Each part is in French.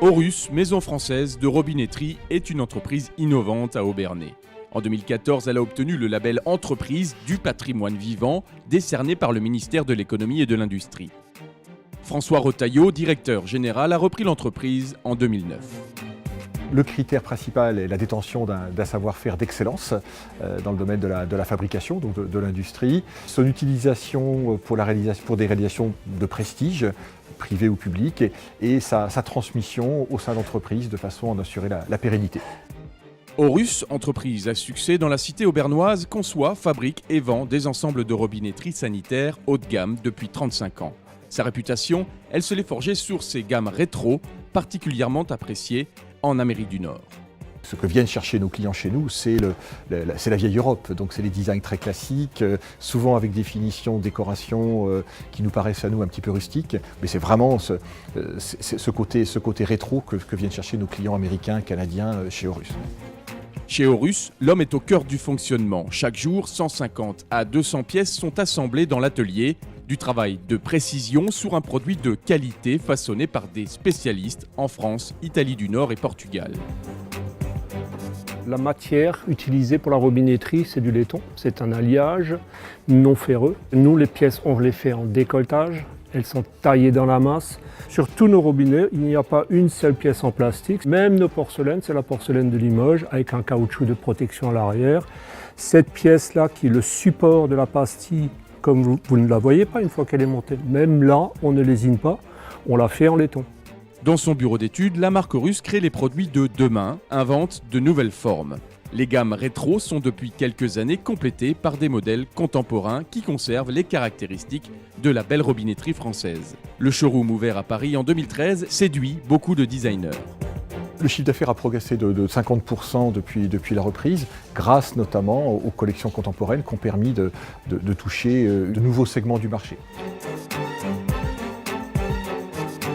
Aurus, maison française de robinetterie, est une entreprise innovante à Obernai. En 2014, elle a obtenu le label Entreprise du patrimoine vivant, décerné par le ministère de l'économie et de l'industrie. François Retailleau, directeur général, a repris l'entreprise en 2009. Le critère principal est la détention d'un savoir-faire d'excellence dans le domaine de la fabrication, donc de l'industrie. Son utilisation pour des réalisations de prestige, privées ou publiques, et sa transmission au sein d'entreprises de façon à en assurer la pérennité. Aurus, entreprise à succès dans la cité aubernoise, conçoit, fabrique et vend des ensembles de robinetterie sanitaire haut de gamme depuis 35 ans. Sa réputation, elle se l'est forgée sur ses gammes rétro, particulièrement appréciées en Amérique du Nord. Ce que viennent chercher nos clients chez nous, c'est la vieille Europe. Donc c'est les designs très classiques, souvent avec des finitions, décorations qui nous paraissent à nous un petit peu rustiques. Mais c'est vraiment ce côté rétro que viennent chercher nos clients américains, canadiens chez Aurus. Chez Aurus, l'homme est au cœur du fonctionnement. Chaque jour, 150 à 200 pièces sont assemblées dans l'atelier. Du travail de précision sur un produit de qualité façonné par des spécialistes en France, Italie du Nord et Portugal. La matière utilisée pour la robinetterie, c'est du laiton. C'est un alliage non ferreux. Nous, les pièces, on les fait en décolletage. Elles sont taillées dans la masse. Sur tous nos robinets, il n'y a pas une seule pièce en plastique. Même nos porcelaines, c'est la porcelaine de Limoges avec un caoutchouc de protection à l'arrière. Cette pièce-là, qui est le support de la pastille, comme vous ne la voyez pas une fois qu'elle est montée. Même là, on ne lésine pas, on la fait en laiton. Dans son bureau d'études, la marque Aurus crée les produits de demain, invente de nouvelles formes. Les gammes rétro sont depuis quelques années complétées par des modèles contemporains qui conservent les caractéristiques de la belle robinetterie française. Le showroom ouvert à Paris en 2013 séduit beaucoup de designers. Le chiffre d'affaires a progressé de 50% depuis la reprise, grâce notamment aux collections contemporaines qui ont permis de toucher de nouveaux segments du marché.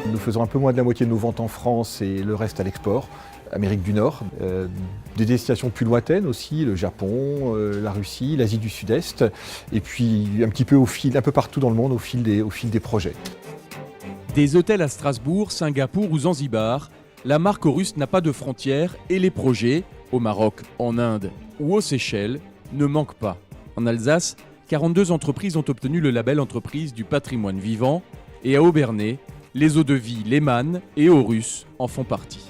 Nous faisons un peu moins de la moitié de nos ventes en France et le reste à l'export, Amérique du Nord. Des destinations plus lointaines aussi, le Japon, la Russie, l'Asie du Sud-Est, et puis un petit peu un peu partout dans le monde au fil des projets. Des hôtels à Strasbourg, Singapour ou Zanzibar, la marque Aurus n'a pas de frontières et les projets, au Maroc, en Inde ou aux Seychelles, ne manquent pas. En Alsace, 42 entreprises ont obtenu le label Entreprise du patrimoine vivant et à Obernai, les eaux-de-vie Lehmann et Aurus en font partie.